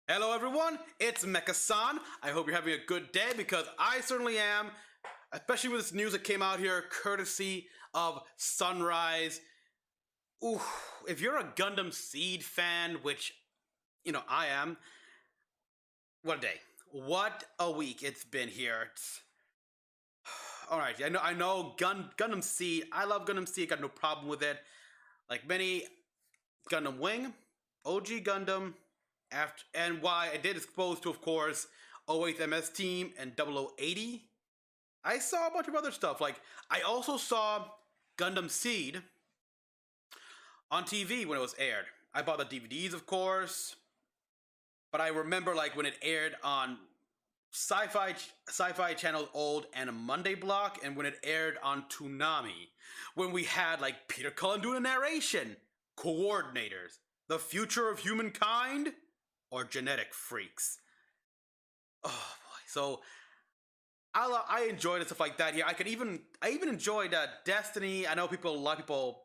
Hello everyone, it's Mecha-san. I hope you're having a good day because I certainly am, especially with this news that came out here courtesy of Sunrise. Ooh, if you're a Gundam Seed fan, which, I am, what a day. What a week it's been here. Alright, I know Gundam Seed, I love Gundam Seed, got no problem with it. Like many, Gundam Wing, OG Gundam, and why I did expose to, of course, 08 MS Team and 0080. I saw a bunch of other stuff. Like, I also saw Gundam Seed on TV when it was aired. I bought the DVDs, of course, but I remember like when it aired on Sci-Fi Channel's old and a Monday block, and when it aired on Toonami, when we had like Peter Cullen doing a narration, coordinators, the future of humankind, or genetic freaks. Oh boy! So I enjoyed it, stuff like that. Here, I even enjoyed Destiny. I know a lot of people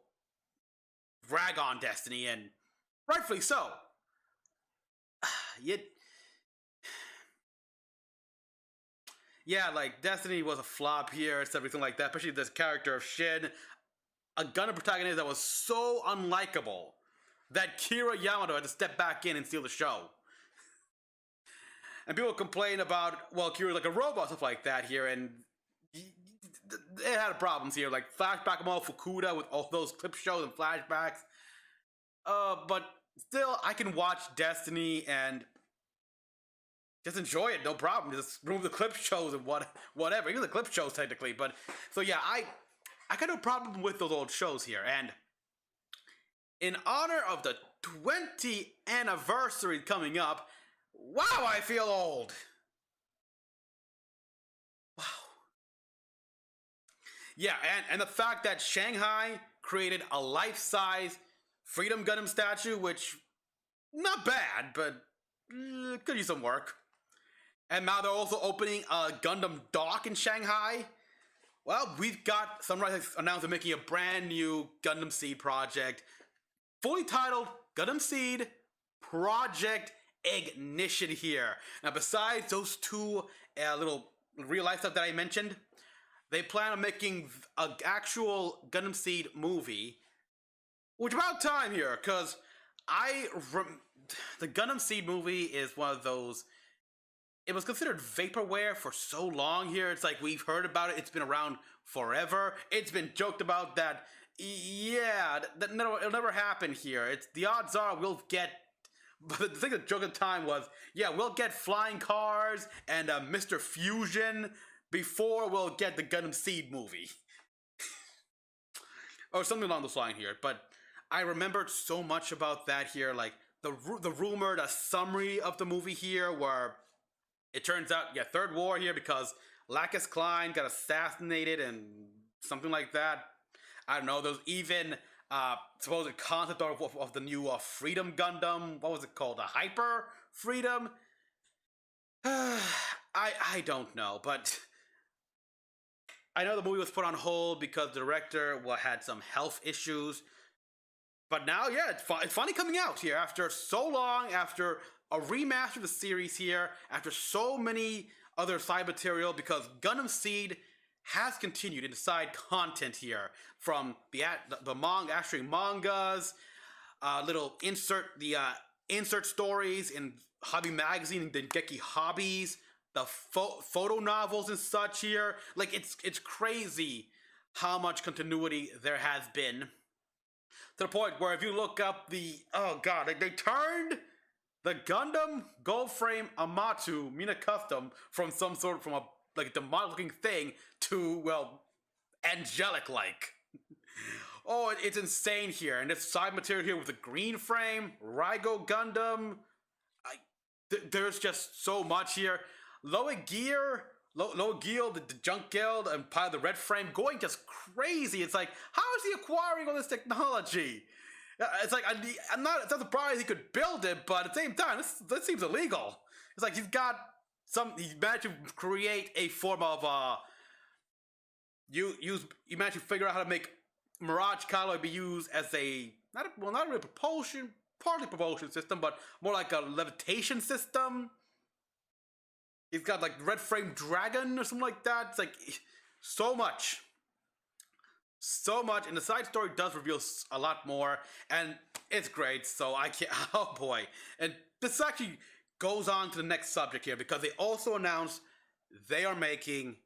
rag on Destiny, and rightfully so. Yet, yeah, like Destiny was a flop here. It's everything like that. Especially this character of Shin, a Gundam protagonist that was so unlikable that Kira Yamato had to step back in and steal the show. And people complain about, well, Kira's like a robot, stuff like that here, and it had problems here, like flashback Amal Fukuda with all those clip shows and flashbacks. But still, I can watch Destiny and just enjoy it, no problem. Just remove the clip shows and whatever, even the clip shows technically. But so yeah, I got no problem with those old shows here, and in honor of the 20th anniversary coming up, wow, I feel old. Wow. Yeah, and the fact that Shanghai created a life-size Freedom Gundam statue, which, not bad, but could use some work. And now they're also opening a Gundam dock in Shanghai. Well, we've got Sunrise announced they're making a brand new Gundam Seed project, fully titled Gundam Seed Project Ignition here. Now, besides those two little real life stuff that I mentioned, they plan on making an actual Gundam Seed movie, which about time here, because the Gundam Seed movie is one of those. It was considered vaporware for so long here. It's like we've heard about it. It's been around forever. It's been joked about that. Yeah, it'll never happen here. It's the odds are we'll get. But the thing that joke at the time was, yeah, we'll get flying cars and Mr. Fusion before we'll get the Gundam Seed movie. Or something along those lines here. But I remembered so much about that here. Like, the rumor, the summary of the movie here, where it turns out, yeah, Third War here because Lacus Klein got assassinated and something like that. I don't know. There's even supposed concept of the new Freedom Gundam. What was it called? A Hyper Freedom? I don't know, but I know the movie was put on hold because the director had some health issues. But now, yeah, it's finally coming out here after so long, after a remaster of the series here, after so many other side material, because Gundam Seed has continued in side content here from the manga, actually mangas, little insert stories in Hobby Magazine and Dengeki Hobbies, the photo novels and such here. Like, it's crazy how much continuity there has been. To the point where if you look up oh god, like they turned the Gundam Gold Frame Amatu Mina Custom from a like demonic looking thing to, well, angelic like. Oh, it's insane here. And this side material here with the green frame, Raigo Gundam. There's just so much here. Loa Gear, the Junk Guild, and part of the red frame going just crazy. It's like, how is he acquiring all this technology? It's like, it's not surprised he could build it, but at the same time, this seems illegal. It's like he managed to create a form of, you managed to figure out how to make Mirage Colloy be used as not really propulsion, partly propulsion system, but more like a levitation system. He's got like red frame dragon or something like that. It's like so much. So much, and the side story does reveal a lot more, and it's great. So I can't. Oh boy! And this actually goes on to the next subject here because they also announced they are making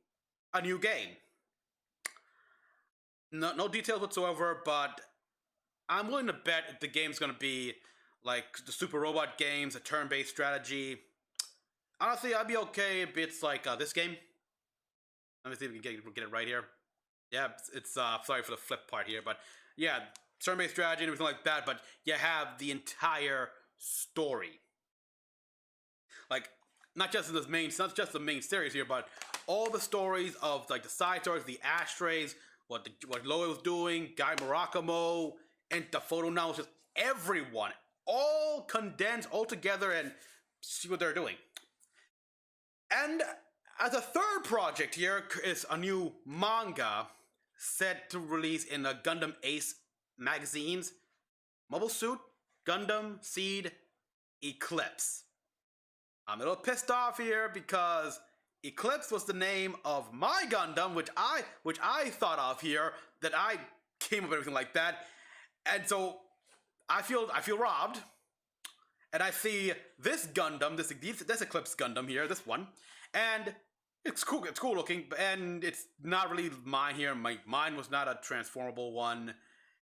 a new game. No details whatsoever, but I'm willing to bet the game's gonna be like the Super Robot games, a turn-based strategy. Honestly, I'd be okay if it's like this game. Let me see if we can get it right here. Yeah, it's sorry for the flip part here, but yeah, turn-based strategy and everything like that, but you have the entire story. Like, not just the main series here, but all the stories of like the side stories, the ashtrays, what Loa was doing, Guy Murakamo, and the photo analysis, everyone, all condensed, all together, and see what they're doing. And as a third project here is a new manga set to release in the Gundam Ace magazines. Mobile Suit, Gundam Seed, Eclipse. I'm a little pissed off here because Eclipse was the name of my Gundam, which I thought of here, that I came up with everything like that, and so I feel robbed. And I see this Gundam, this Eclipse Gundam here, this one, and it's cool looking, and it's not really mine here. Mine was not a transformable one.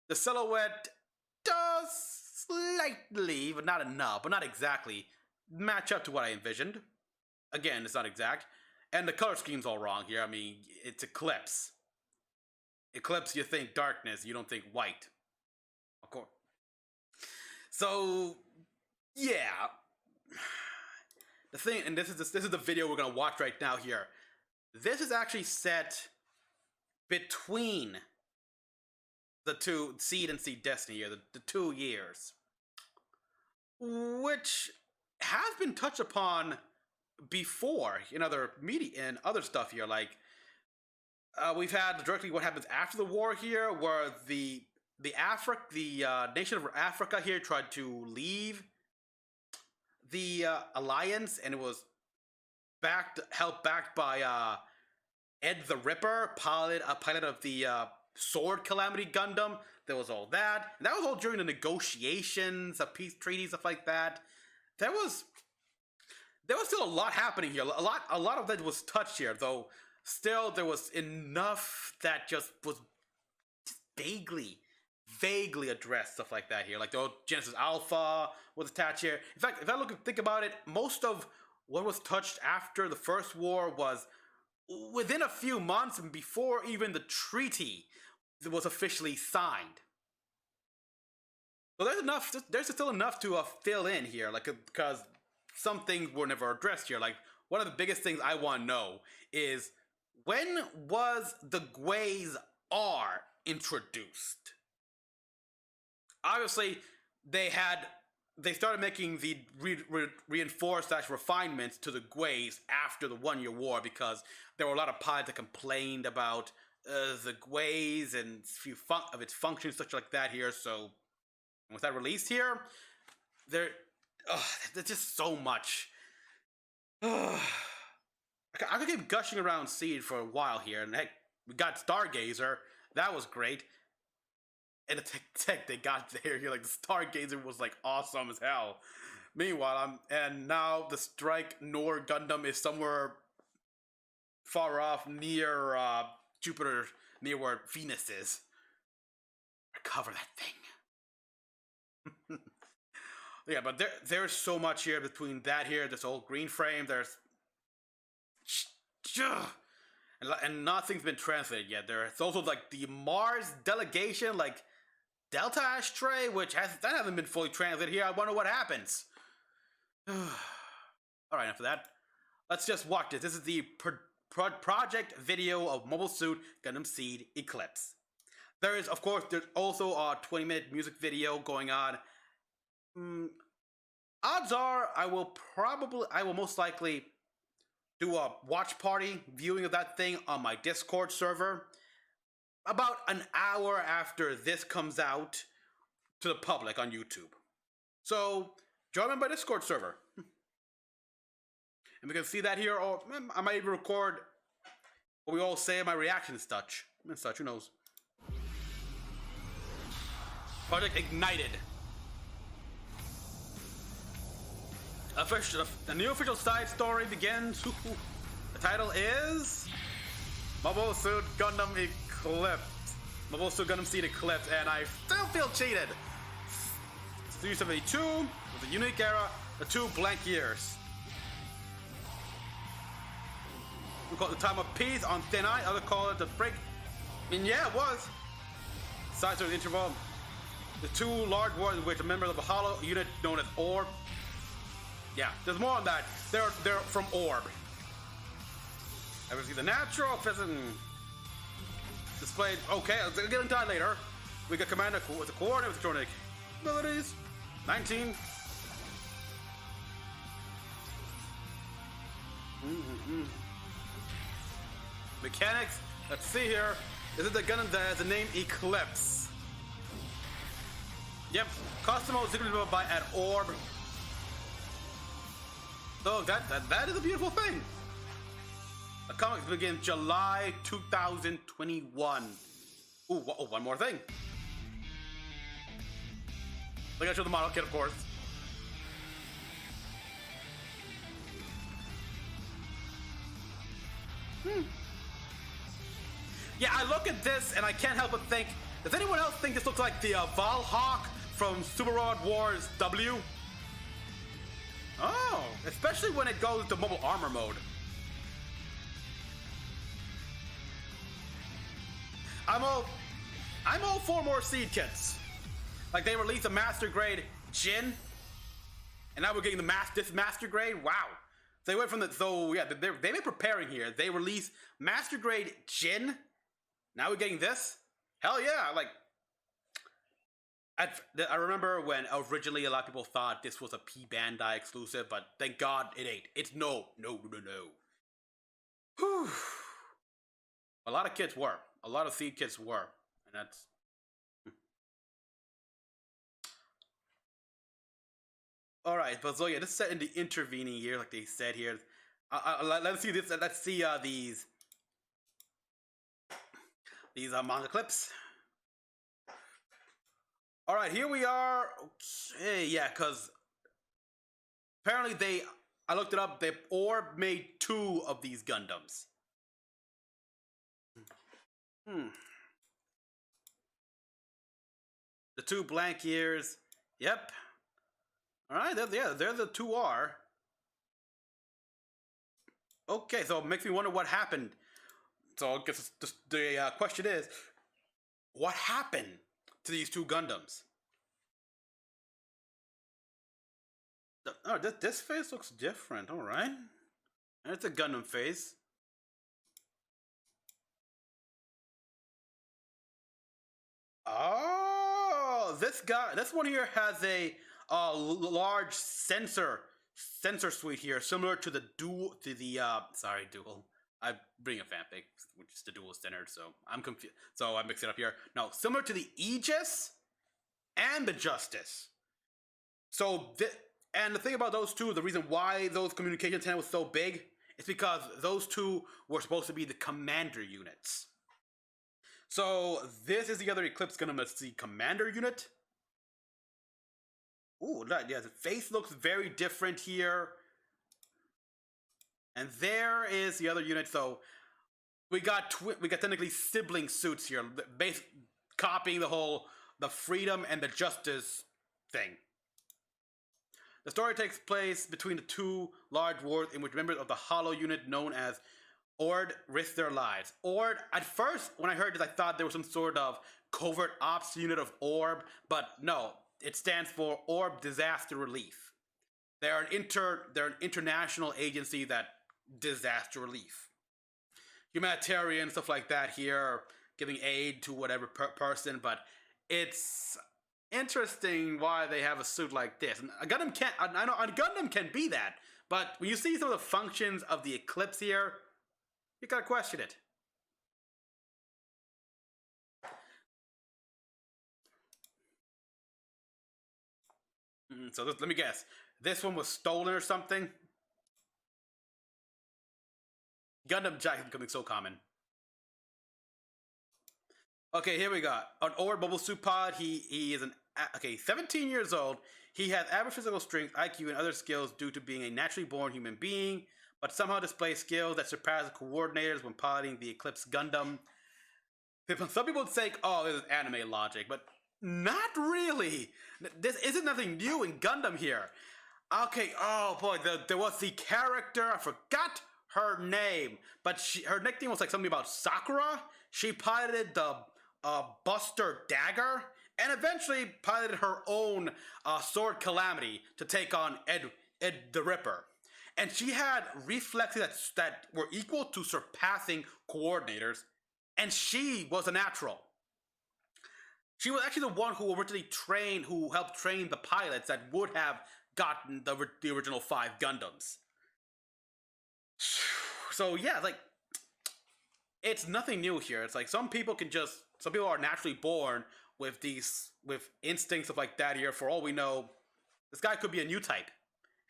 The silhouette does slightly, but not enough, but not exactly, match up to what I envisioned. Again, it's not exact. And the color scheme's all wrong here. I mean, it's Eclipse. Eclipse, you think darkness, you don't think white. Of course. So, yeah. The thing, and this is the video we're gonna watch right now here. This is actually set between the two Seed and Seed Destiny here, the 2 years, which has been touched upon before in other media and other stuff here. Like we've had directly what happens after the war here, where the nation of Africa here tried to leave the alliance, and it was helped back by Ed the Ripper, pilot of the Sword Calamity Gundam. There was all that. And that was all during the negotiations of peace treaties, stuff like that. There was still a lot happening here. A lot of that was touched here, though. Still, there was enough that just was vaguely addressed, stuff like that here. Like the old Genesis Alpha was attached here. In fact, if I think about it, most of what was touched after the First War was within a few months and before even the treaty was officially signed. So there's still enough to fill in here, like, because some things were never addressed here. Like, one of the biggest things I want to know is, when was the Gwei's R introduced? Obviously, they started making the reinforced refinements to the Gwei's after the 1 Year War, because there were a lot of pilots that complained about the Gwei's and few of its functions, such like that here. So with that released here, there's just so much. I could keep gushing around Seed for a while here, and heck, we got Stargazer. That was great. And the tech they got there, you're like, the Stargazer was like awesome as hell. Meanwhile, now the Strike Nor Gundam is somewhere far off near Jupiter, near where Venus is. Recover that thing. Yeah, but there's so much here between that here, this old green frame. There's and nothing's been translated yet. There's also like the Mars delegation, like Delta Ashtray, which hasn't been fully translated here. I wonder what happens. Alright, enough of that. Let's just watch this. This is the project video of Mobile Suit Gundam Seed Eclipse. There's also a 20-minute music video going on. Odds are I will most likely do a watch party viewing of that thing on my Discord server about an hour after this comes out to the public on YouTube. So join me by Discord server. And we can see that here, or I might even record what we all say in my reactions and such, who knows. Project Ignited. The new official side story begins. The title is Mobile Suit Gundam Eclipse. Mobile Suit Gundam Seed Eclipse, and I still feel cheated. 372 with a unique era, the 2 blank years. We call it the time of peace on thin ice, others call it the break. And yeah, it was. Besides the interval, the 2 large wars in which a member of the hollow unit known as Orb. Yeah, there's more on that. They're from Orb. Ever see the natural physics displayed? Okay, I'll get into that later. We got Commander with the coordinate with electronic abilities. 19. Mechanics. Let's see here. This is the Gundam that has the name Eclipse. Yep. Costume was developed by an Orb. So that is a beautiful thing. The comics begin July 2021. Ooh, one more thing. I gotta show the model kit, of course. Yeah, I look at this and I can't help but think, does anyone else think this looks like the Valhawk from Super Rod Wars W? Oh, especially when it goes to mobile armor mode. I'm all for more seed kits. Like they released a master grade Jin, and now we're getting this master grade. Wow. They went from they've been preparing here. They released master grade Jin. Now we're getting this. Hell yeah! Like, I remember when originally a lot of people thought this was a P Bandai exclusive, but thank God it ain't. It's no. Whew. A lot of kits were. A lot of seed kits were, and that's. All right, but so yeah, this is set in the intervening year, like they said here. Let's see this. Let's see these manga clips. All right, here we are. Okay, yeah, because apparently I looked it up. Orb made 2 of these Gundams. The 2 blank years. Yep. All right, there the 2 are. Okay, so it makes me wonder what happened. So I guess the question is, what happened to these 2 Gundams? Oh, this face looks different. All right, it's a Gundam face. Oh, this one here has a large sensor suite here, similar to the dual. I'm bringing a fanfic, which is the dual centered, so I'm confused. So I mixed it up here. No, similar to the Aegis and the Justice. So and the thing about those 2, the reason why those communication antenna was so big, is because those 2 were supposed to be the commander units. So this is the other Eclipse Gundam. That's the commander unit. Ooh, yeah, the face looks very different here. And there is the other unit. So we got technically sibling suits here, copying the freedom and the justice thing. The story takes place between the 2 large wars in which members of the Hollow unit known as Ord risk their lives. Ord, at first, when I heard this, I thought there was some sort of covert ops unit of Orb, but no, it stands for Orb Disaster Relief. They're an international agency that disaster relief. Humanitarian, stuff like that here, giving aid to whatever person, but it's interesting why they have a suit like this. And a Gundam can't, I know a Gundam can be that, but when you see some of the functions of the Eclipse here, you gotta question it. So let me guess. This one was stolen or something? Gundam Jack is becoming so common. Okay, here we got an Ord Mobile Suit Pod. He is 17 years old. He has average physical strength, IQ, and other skills due to being a naturally born human being, but somehow displays skills that surpass coordinators when piloting the Eclipse Gundam. Some people would say, "Oh, this is anime logic," but not really. This isn't nothing new in Gundam here. Okay, oh boy, there was the character. I forgot her name, but her nickname was like something about Sakura. She piloted the Buster Dagger, and eventually piloted her own Sword Calamity to take on Ed the Ripper. And she had reflexes that were equal to surpassing coordinators, and she was a natural. She was actually the one who who helped train the pilots that would have gotten the original 5 Gundams. So yeah, like, it's nothing new here. It's like some people are naturally born with instincts, stuff like that here. For all we know, this guy could be a new type.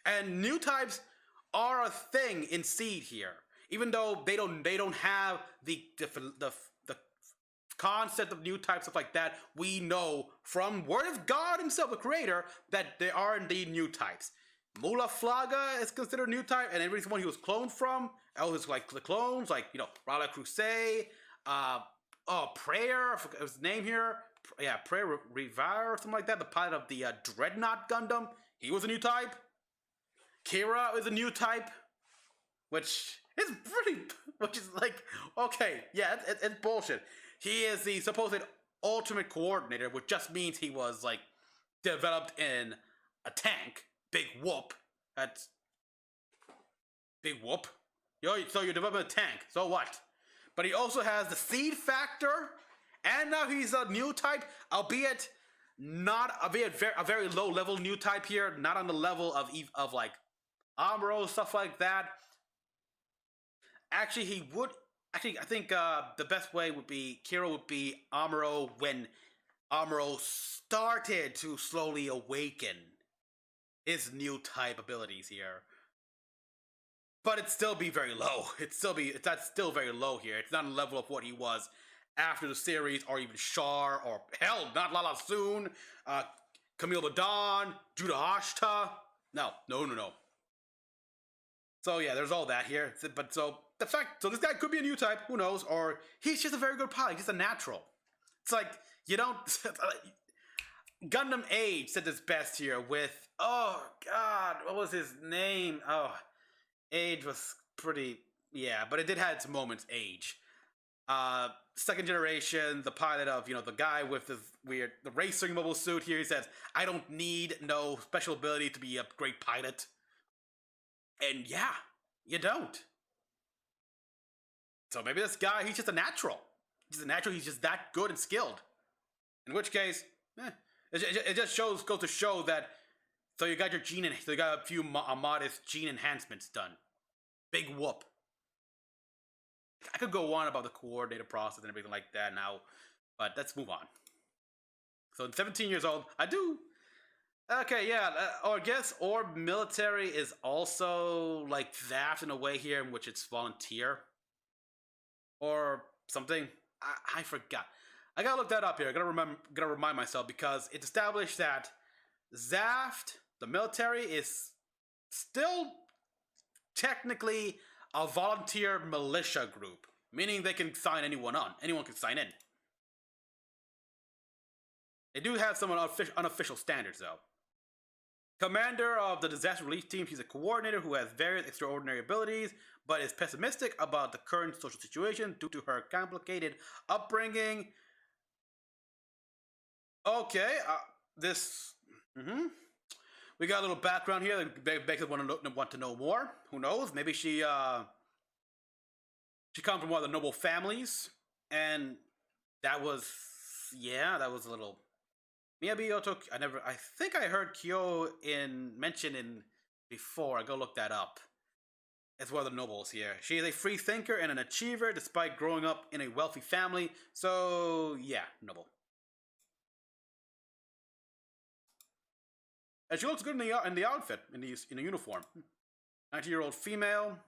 And new types are a thing in Seed here. Even though they don't have the concept of new types, stuff like that, we know from Word of God himself, the creator, that there are indeed new types. Mula Flaga is considered a new type, and everyone he was cloned from, his like the clones, like, Rala Crusade, Prayer, I forgot his name here, Prayer Revire or something like that, the pilot of the Dreadnought Gundam, he was a new type. Kira is a new type, which is like, okay, yeah, it's bullshit. He is the supposed ultimate coordinator, which just means he was like developed in a tank. Big whoop. That's big whoop. So you're developing a tank. So what? But he also has the seed factor, and now he's a new type, albeit not a very low level new type here, not on the level of like Amuro, stuff like that. Actually, I think the best way would be Kira would be Amuro when Amuro started to slowly awaken his new type abilities here. But it'd still be very low. That's still very low here. It's not on the level of what he was after the series, or even Char, or hell, not Lala Soon, Camille Badan, Judah Ashta. No. So yeah, there's all that here. But so this guy could be a new type, who knows? Or he's just a very good pilot. He's just a natural. It's like, you don't. Gundam Age said this best here with, oh god, what was his name? Oh, Age was pretty, yeah, but it did have its moments. Age. Second generation, the pilot of, the guy with the racing mobile suit here. He says, "I don't need no special ability to be a great pilot." And yeah, you don't. So maybe this guy, he's just a natural. He's just that good and skilled. In which case, it just goes to show that. So you got so you got a few modest gene enhancements done. Big whoop. I could go on about the coordinator process and everything like that now, but let's move on. So at 17 years old, I do. Okay, yeah, or I guess Orb Military is also like that in a way here, in which it's volunteer or something. I forgot. I gotta look that up here. I gotta remind myself, because it's established that Zaft, the military, is still technically a volunteer militia group, meaning they can sign anyone on. Anyone can sign in. They do have some unofficial standards, though. Commander of the disaster relief team, she's a coordinator who has various extraordinary abilities, but is pessimistic about the current social situation due to her complicated upbringing. Okay, we got a little background here that makes us want to know more. Who knows? Maybe she comes from one of the noble families, and that was a little. Miyabi I think I heard Kyo mentioned in before. I go look that up. It's one of the nobles here. She is a free thinker and an achiever, despite growing up in a wealthy family. So yeah, noble. And she looks good in the outfit, in the uniform. 19-year-old female.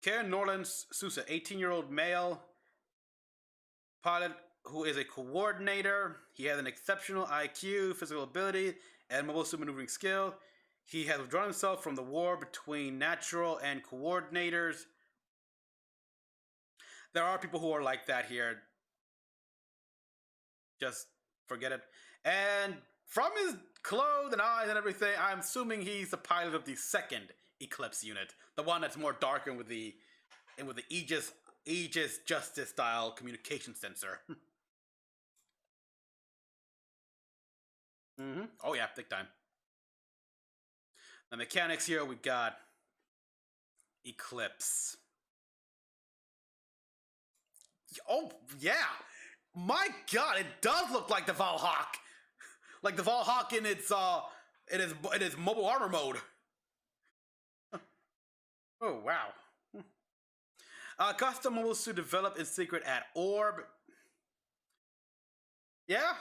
Karen Norland Sousa, 18-year-old male pilot who is a coordinator. He has an exceptional IQ, physical ability, and mobile suit maneuvering skill. He has withdrawn himself from the war between natural and coordinators. There are people who are like that here. Just forget it. And from his clothes and eyes and everything, I'm assuming he's the pilot of the second Eclipse unit, the one that's more darker with the Aegis Justice style communication sensor. Oh yeah, big time. The mechanics here, we got Eclipse. Oh yeah, my God, it does look like the Valhawk, like the Valhawk in its mobile armor mode. Oh wow. Custom mobile suit developed in secret at Orb. Yeah.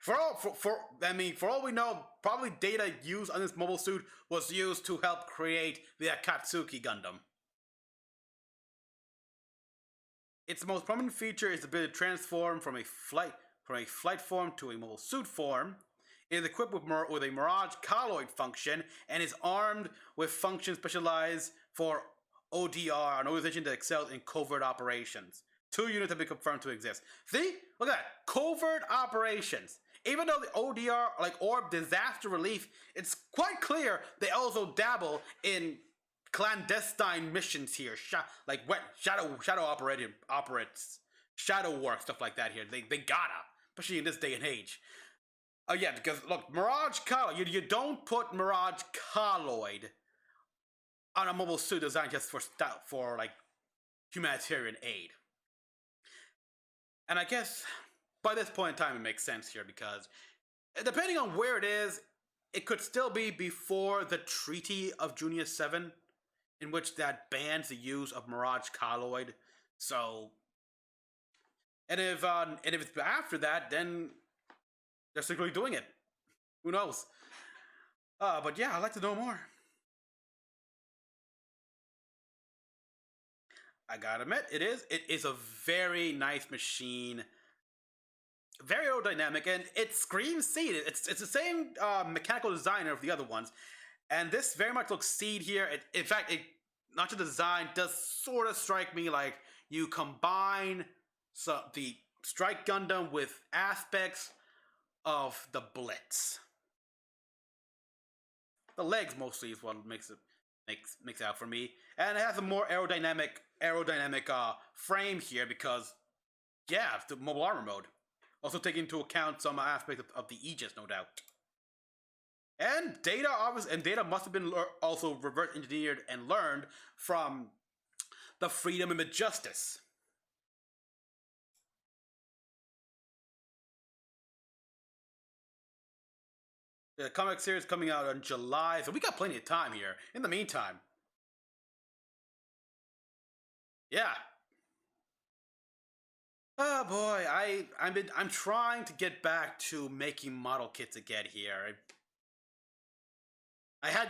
For all we know, probably data used on this mobile suit was used to help create the Akatsuki Gundam. Its most prominent feature is the ability to transform from a flight form to a mobile suit form. It is equipped with a Mirage colloid function and is armed with functions specialized for ODR, an organization that excels in covert operations. 2 units have been confirmed to exist. See? Look at that. Covert operations. Even though the ODR, like Orb Disaster Relief, it's quite clear they also dabble in clandestine missions here. Like shadow operates, shadow work, stuff like that here. They gotta, especially in this day and age. Oh yeah, because look, Mirage Colloid, you don't put Mirage Colloid on a mobile suit designed just for like humanitarian aid. And I guess by this point in time, it makes sense here because depending on where it is, it could still be before the Treaty of Junior 7, in which that bans the use of Mirage Colloid. So, and if it's after that, then they're secretly doing it. Who knows? But yeah, I'd like to know more. I gotta admit, it is a very nice machine. Very aerodynamic, and it screams Seed. It's the same mechanical designer of the other ones, and this very much looks Seed here. In fact, not just the design does sort of strike me like you combine the Strike Gundam with aspects of the Blitz. The legs mostly is what makes it out for me, and it has a more aerodynamic frame here because yeah, it's the mobile armor mode. Also taking into account some aspects of the Aegis, no doubt. And data must have been also reverse engineered and learned from the Freedom and Justice. The comic series coming out in July, so we got plenty of time here. In the meantime, yeah. Oh boy, I'm trying to get back to making model kits again here. I had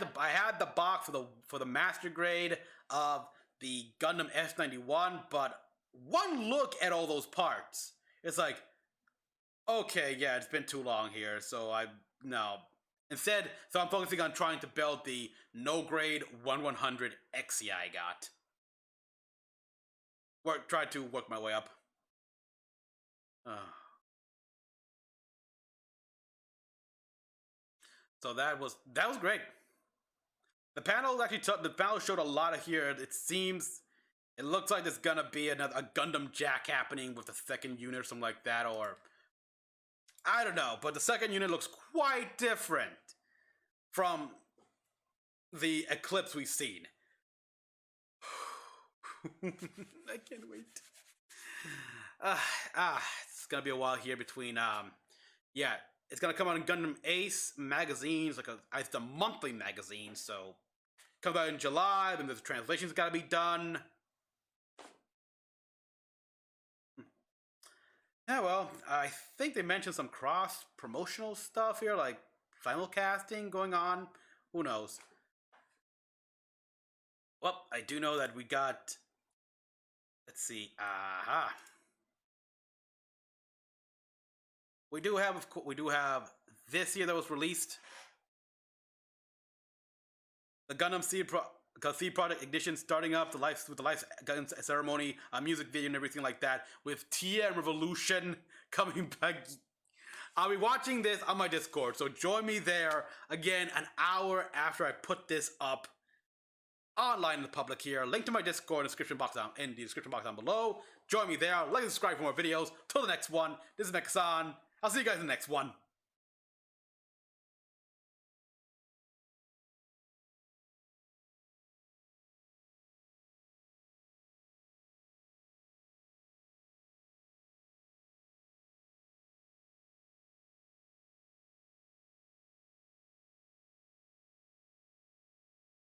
the box for the master grade of the Gundam S91, but one look at all those parts, it's like, okay, yeah, it's been too long here, so no. Instead, so I'm focusing on trying to build the no grade 1100 XE I got. Try to work my way up. So that was great. The panel showed a lot of here. It looks like there's gonna be a Gundam Jack happening with the second unit or something like that, or I don't know. But the second unit looks quite different from the Eclipse we've seen. I can't wait. It's gonna be a while here between yeah, it's gonna come out in Gundam Ace magazines, it's a monthly magazine, so comes out in July, then the translation's gotta be done. Yeah, well, I think they mentioned some cross promotional stuff here, like simulcasting going on. Who knows? Well, I do know that we got. Let's see. Aha. We do have this year that was released. The Gundam Seed Seed Project Ignition starting up with the life Gundam ceremony, a music video and everything like that. With TM Revolution coming back. I'll be watching this on my Discord, so join me there again an hour after I put this up online in the public here. Link to my Discord in the description box down below. Join me there. Like and subscribe for more videos. Till the next one, this is Mecha-san. I'll see you guys in the next one.